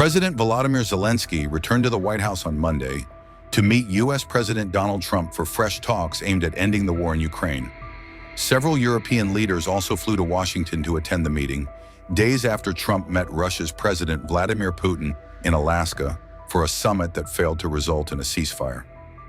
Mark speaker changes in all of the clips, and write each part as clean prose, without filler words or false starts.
Speaker 1: President Volodymyr Zelensky returned to the White House on Monday to meet U.S. President Donald Trump for fresh talks aimed at ending the war in Ukraine. Several European leaders also flew to Washington to attend the meeting, days after Trump met Russia's President Vladimir Putin in Alaska for a summit that failed to result in a ceasefire.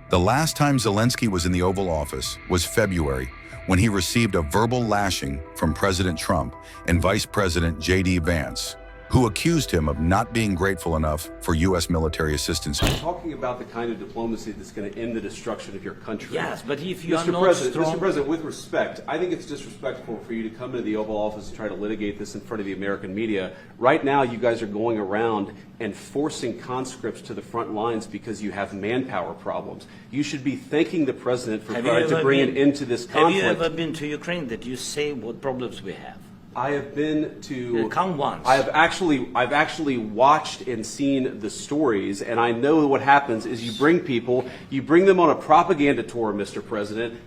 Speaker 1: The last time Zelensky was in the Oval Office was February, when he received a verbal lashing from President Trump and Vice President J.D. Vance, who accused him of not being grateful enough for U.S. military assistance.
Speaker 2: Talking about the kind of diplomacy that's going to end the destruction of your country.
Speaker 3: Yes, but if you are
Speaker 2: Mr.
Speaker 3: not
Speaker 2: President,
Speaker 3: strong...
Speaker 2: Mr. President, with respect, I think it's disrespectful for you to come into the Oval Office and try to litigate this in front of the American media. Right now, you guys are going around and forcing conscripts to the front lines because you have manpower problems. You should be thanking the President for trying to bring an end to this conflict.
Speaker 3: Have you ever been to Ukraine that you say what problems we have?
Speaker 2: I have been to.
Speaker 3: Come once.
Speaker 2: I've actually watched and seen the stories, and I know what happens is you bring them on a propaganda tour, Mr. President.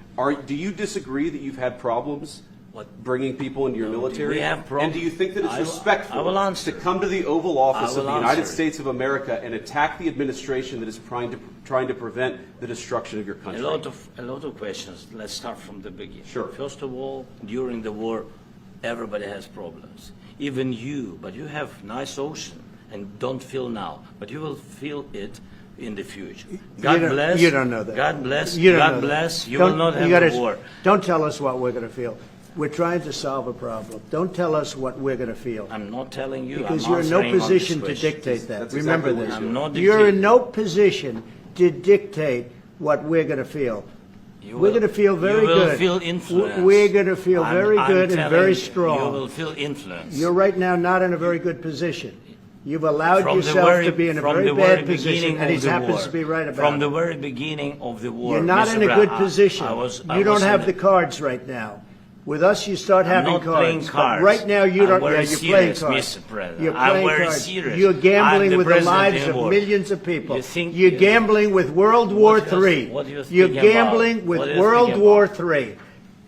Speaker 2: Do you disagree that you've had problems bringing people into your military?
Speaker 3: We have problems.
Speaker 2: And do you think that it's respectful to come to the Oval Office of the United States of America and attack the administration that is trying to prevent the destruction of your country?
Speaker 3: A lot of questions. Let's start from the beginning.
Speaker 2: Sure.
Speaker 3: First of all, during the war, everybody has problems, even you, but you have nice ocean and don't feel now, but you will feel it in the future. God bless.
Speaker 4: You don't know that.
Speaker 3: God bless.
Speaker 4: You don't
Speaker 3: God
Speaker 4: know
Speaker 3: bless.
Speaker 4: That.
Speaker 3: You will not have a war.
Speaker 4: Don't tell us what we're going to feel. We're trying to solve a problem. Don't tell us what we're going to feel.
Speaker 3: I'm not telling you.
Speaker 4: Because
Speaker 3: I'm
Speaker 4: you're in no
Speaker 3: answering on
Speaker 4: position
Speaker 3: this
Speaker 4: to
Speaker 3: question.
Speaker 4: dictate that.
Speaker 2: That's
Speaker 4: Remember
Speaker 2: exactly
Speaker 4: this.
Speaker 2: what
Speaker 3: I'm not
Speaker 4: You're in
Speaker 3: dictating.
Speaker 4: no position to dictate what we're going to feel. We're going to feel very good.
Speaker 3: You will feel influence.
Speaker 4: We're going to feel very good and very strong.
Speaker 3: You will feel influence.
Speaker 4: You're right now not in a very good position. You've allowed yourself to be in a very bad position, and he happens to be right about it.
Speaker 3: From the very beginning of the war.
Speaker 4: You're not in a good position. You don't have the cards right now. With us, you start having
Speaker 3: not
Speaker 4: cards.
Speaker 3: playing cards.
Speaker 4: But right now, you don't.
Speaker 3: I'm
Speaker 4: Yeah,
Speaker 3: very
Speaker 4: you're playing
Speaker 3: serious,
Speaker 4: cards.
Speaker 3: Mr. President.
Speaker 4: You're
Speaker 3: I'm
Speaker 4: playing
Speaker 3: very
Speaker 4: cards.
Speaker 3: serious.
Speaker 4: You're gambling
Speaker 3: I'm
Speaker 4: with the
Speaker 3: president
Speaker 4: lives
Speaker 3: in
Speaker 4: of
Speaker 3: war.
Speaker 4: millions of people.
Speaker 3: You think
Speaker 4: You're
Speaker 3: you-
Speaker 4: gambling with World War III.
Speaker 3: What are you
Speaker 4: You're
Speaker 3: thinking
Speaker 4: gambling
Speaker 3: about?
Speaker 4: with
Speaker 3: What are you
Speaker 4: World
Speaker 3: thinking
Speaker 4: War
Speaker 3: about?
Speaker 4: III.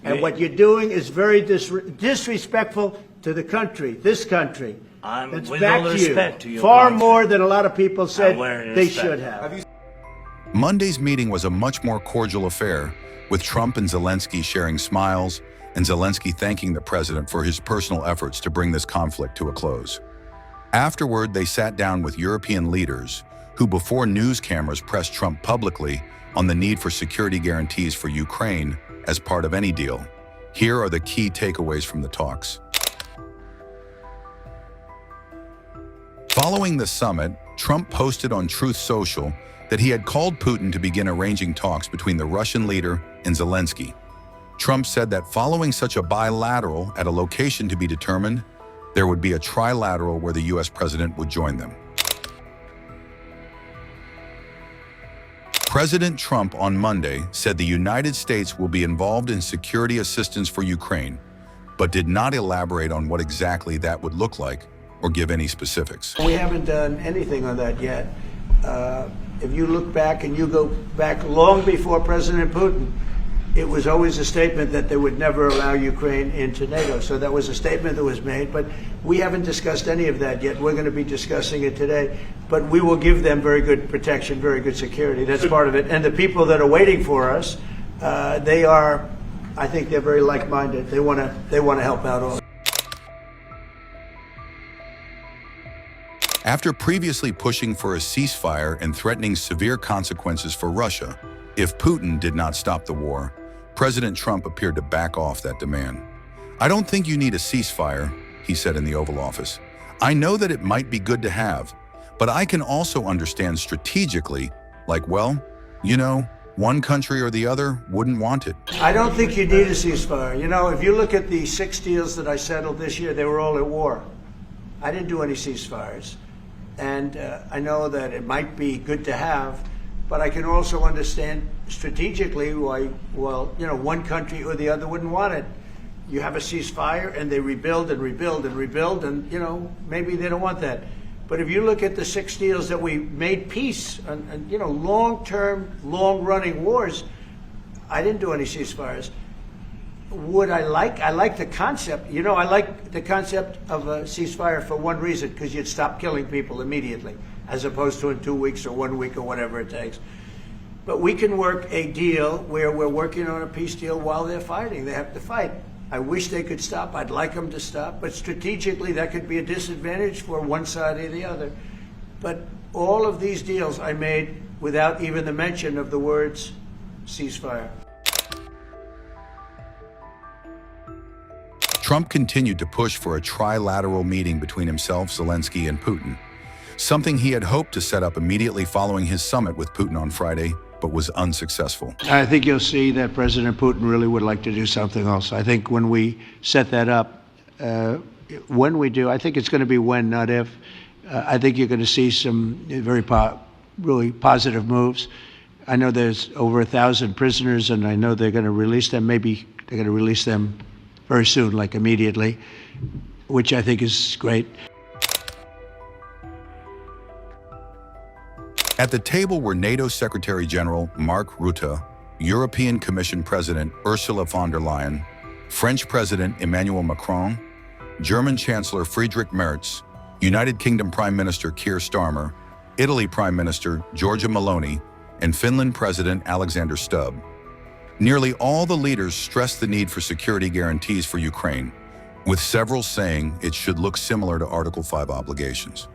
Speaker 4: And
Speaker 3: You-
Speaker 4: what you're doing is very disrespectful to the country, this country. That's
Speaker 3: with
Speaker 4: back
Speaker 3: all
Speaker 4: to you.
Speaker 3: respect to your
Speaker 4: Far
Speaker 3: country.
Speaker 4: more than a lot of people said
Speaker 3: very
Speaker 4: they
Speaker 3: respect.
Speaker 4: should have.
Speaker 1: Monday's meeting was a much more cordial affair, with Trump and Zelensky sharing smiles and Zelensky thanking the president for his personal efforts to bring this conflict to a close. Afterward, they sat down with European leaders who, before news cameras, pressed Trump publicly on the need for security guarantees for Ukraine as part of any deal. Here are the key takeaways from the talks. Following the summit, Trump posted on Truth Social that he had called Putin to begin arranging talks between the Russian leader and Zelensky. Trump said that following such a bilateral at a location to be determined, there would be a trilateral where the U.S. president would join them. President Trump on Monday said the United States will be involved in security assistance for Ukraine, but did not elaborate on what exactly that would look like or give any specifics.
Speaker 4: We haven't done anything on that yet. If you look back and you go back long before President Putin, it was always a statement that they would never allow Ukraine into NATO. So that was a statement that was made, but we haven't discussed any of that yet. We're going to be discussing it today, but we will give them very good protection, very good security. That's part of it. And the people that are waiting for us, I think they're very like-minded. They want to help out all.
Speaker 1: After previously pushing for a ceasefire and threatening severe consequences for Russia if Putin did not stop the war, President Trump appeared to back off that demand. "I don't think you need a ceasefire," he said in the Oval Office. "I know that it might be good to have, but I can also understand strategically, like, well, you know, one country or the other wouldn't want it."
Speaker 4: I don't think you need a ceasefire. You know, if you look at the 6 deals that I settled this year, they were all at war. I didn't do any ceasefires. And I know that it might be good to have, but I can also understand strategically why, well, you know, one country or the other wouldn't want it. You have a ceasefire and they rebuild and rebuild and rebuild, and, you know, maybe they don't want that. But if you look at the 6 deals that we made peace and you know, long-term, long-running wars, I didn't do any ceasefires. would I like the concept. You know, I like the concept of a ceasefire for one reason, because you'd stop killing people immediately, as opposed to in 2 weeks or 1 week or whatever it takes. But we can work a deal where we're working on a peace deal while they're fighting. They have to fight. I wish they could stop. I'd like them to stop. But strategically, that could be a disadvantage for one side or the other. But all of these deals I made without even the mention of the words ceasefire.
Speaker 1: Trump continued to push for a trilateral meeting between himself, Zelensky, and Putin, something he had hoped to set up immediately following his summit with Putin on Friday, but was unsuccessful.
Speaker 4: I think you'll see that President Putin really would like to do something else. I think when we set that up, when we do, I think it's going to be when, not if. I think you're going to see some really positive moves. I know there's over 1,000 prisoners, and I know they're going to release them. Maybe they're going to release them very soon, like immediately, which I think is great.
Speaker 1: At the table were NATO Secretary General Mark Rutte, European Commission President Ursula von der Leyen, French President Emmanuel Macron, German Chancellor Friedrich Merz, United Kingdom Prime Minister Keir Starmer, Italy Prime Minister Giorgia Meloni, and Finland President Alexander Stubb. Nearly all the leaders stressed the need for security guarantees for Ukraine, with several saying it should look similar to Article 5 obligations.